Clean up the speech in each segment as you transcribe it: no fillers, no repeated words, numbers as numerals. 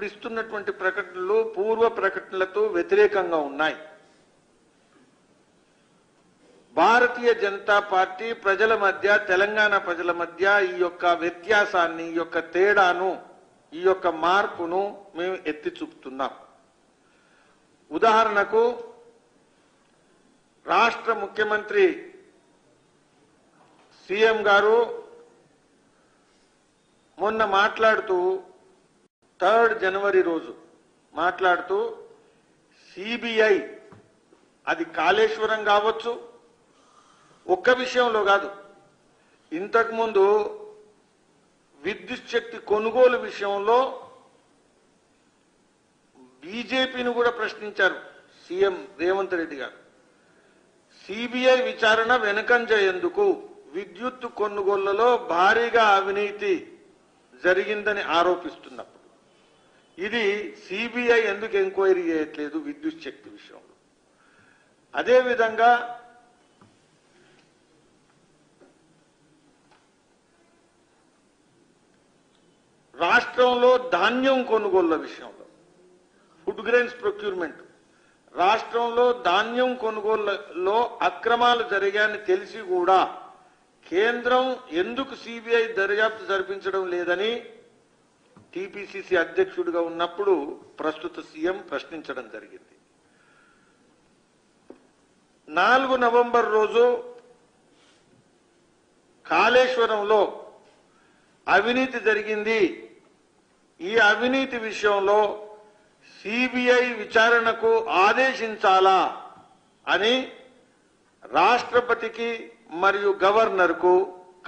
ఇప్పుడు ఇస్తున్నటువంటి ప్రకటనలు పూర్వ ప్రకటనలతో వ్యతిరేకంగా ఉన్నాయి. భారతీయ జనతా పార్టీ ప్రజల మధ్య, తెలంగాణ ప్రజల మధ్య ఈ యొక్క వ్యత్యాసాన్ని, ఈ యొక్క తేడాను, ఈ యొక్క మార్పును మేము ఎత్తి చూపుతున్నాం. ఉదాహరణకు రాష్ట్ర ముఖ్యమంత్రి సీఎం గారు మొన్న మాట్లాడుతూ 3 జనవరి రోజు మాట్లాడుతూ సిబిఐ అది కాళేశ్వరం కావచ్చు, ఒక్క విషయంలో కాదు, ఇంతకుముందు విద్యుత్ శక్తి కొనుగోలు విషయంలో బీజేపీని కూడా ప్రశ్నించారు సీఎం రేవంత్ రెడ్డి గారు. సిబిఐ విచారణ వెనుకంజ ఎందుకు? విద్యుత్ కొనుగోళ్లలో భారీగా అవినీతి జరిగిందని ఆరోపిస్తున్నప్పుడు ఇది సిబిఐ ఎందుకు ఎంక్వైరీ చేయట్లేదు విద్యుత్ శక్తి విషయంలో? అదేవిధంగా రాష్ట్రంలో ధాన్యం కొనుగోళ్ల విషయంలో, ఫుడ్ గ్రెయిన్స్ ప్రొక్యూర్మెంట్, రాష్ట్రంలో ధాన్యం కొనుగోళ్లలో అక్రమాలు జరిగాయని తెలిసి కూడా కేంద్రం ఎందుకు సిబిఐ దర్యాప్తు జరిపించడం లేదని టీపీసీసీ అధ్యక్షుడిగా ఉన్నప్పుడు ప్రస్తుత సీఎం ప్రశ్నించడం జరిగింది. 4 నవంబర్ రోజు కాళేశ్వరంలో అవినీతి జరిగింది. ఈ అవినీతి విషయంలో సిబిఐ విచారణకు ఆదేశించాలా అని రాష్ట్రపతికి మరియు గవర్నర్కు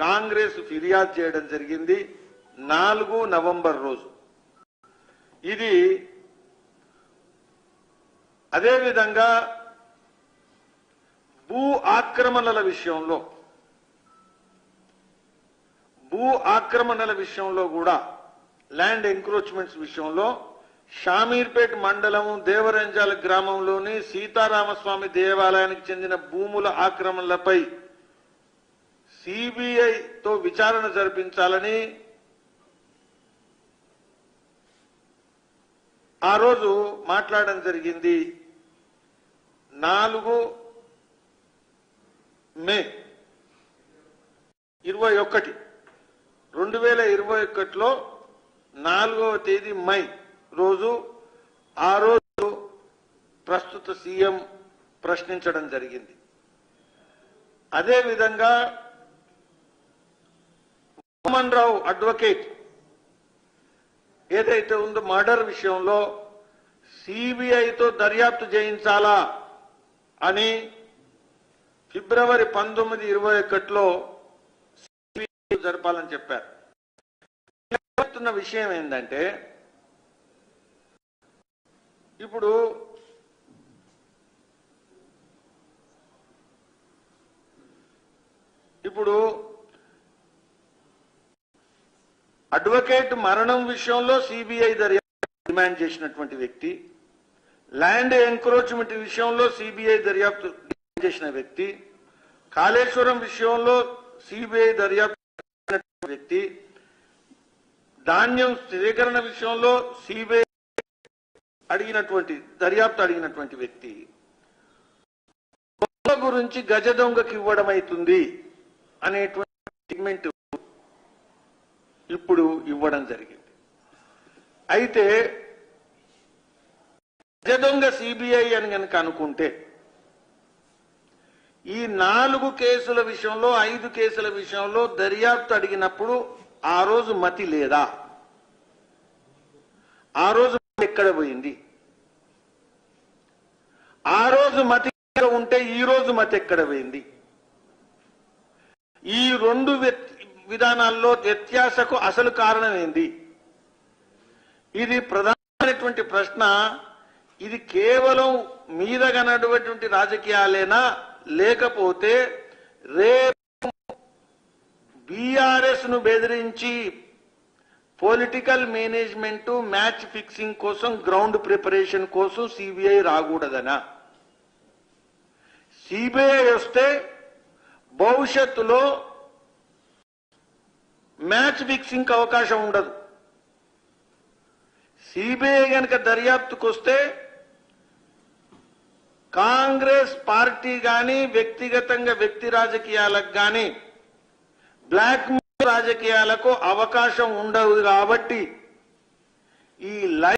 కాంగ్రెస్ ఫిర్యాదు చేయడం జరిగింది 4 నవంబర్ రోజు. ఇది అదేవిధంగా భూ ఆక్రమణల విషయంలో కూడా ల్యాండ్ ఎంక్రోచ్మెంట్స్ విషయంలో షామీర్పేట్ మండలం దేవరంజాల గ్రామంలోని సీతారామస్వామి దేవాలయానికి చెందిన భూముల ఆక్రమణలపై సిబిఐతో విచారణ జరిపించాలని ఆ రోజు మాట్లాడడం జరిగింది. 4 మే 21, 2021లో 4వ తేదీ మై రోజు ఆ రోజు ప్రస్తుత సీఎం ప్రశ్నించడం జరిగింది. అదేవిధంగా వామన్ రావు అడ్వకేట్ ఏదైతే ఉందో మర్డర్ విషయంలో సిబిఐతో దర్యాప్తు చేయించాలా అని ఫిబ్రవరి 19, 2021లో సిబిఐ జరపాలని చెప్పారు. చెప్తున్న విషయం ఏంటంటే ఇప్పుడు అడ్వకేట్ మరణం విషయంలో సిబిఐ దర్యాప్తు డిమాండ్ చేసినటువంటి వ్యక్తి, ల్యాండ్ ఎంక్రోచ్మెంట్ విషయంలో సిబిఐ దర్యాప్తు డిమాండ్ చేసిన వ్యక్తి, కాళేశ్వరం విషయంలో సిబిఐ దర్యాప్తు వ్యక్తి, ధాన్యం సేకరణ విషయంలో సిబిఐ దర్యాప్తు అడిగినటువంటి వ్యక్తి గురించి గజ దొంగకి ఇవ్వడం అవుతుంది అనేటువంటి స్టేట్మెంట్ ఇప్పుడు ఇవ్వడం జరిగింది. అయితే గజ దొంగ సిబిఐ అని కనుక అనుకుంటే ఈ 4 కేసుల విషయంలో 5 కేసుల విషయంలో దర్యాప్తు అడిగినప్పుడు ఆ రోజు మతి లేదా? ఆ రోజు ఎక్కడ పోయింది? ఆ రోజు మతి ఉంటే ఈ రోజు మతి ఎక్కడ పోయింది? ఈ 2 విధానాల్లో వ్యత్యాసకు అసలు కారణం ఏంది? ఇది ప్రధానమైనటువంటి ప్రశ్న. ఇది కేవలం మీదగనటువంటి రాజకీయాలేనా, లేకపోతే రేపు బీఆర్ఎస్ ను బెదిరించి పొలిటికల్ మేనేజ్మెంట్ మ్యాచ్ ఫిక్సింగ్ కోసం, గ్రౌండ్ ప్రిపరేషన్ కోసం సిబిఐ రాకూడదనా? సిబిఐ వస్తే భవిష్యత్తులో మ్యాచ్ ఫిక్సింగ్ అవకాశం ఉండదు. సిబిఐ గనక దర్యాప్తుకు వస్తే కాంగ్రెస్ పార్టీ గాని వ్యక్తిగతంగా వ్యక్తి రాజకీయాలకు గాని బ్లాక్ మెయిల్ రాజకీయాలకు అవకాశం ఉండదు కాబట్టి ఈ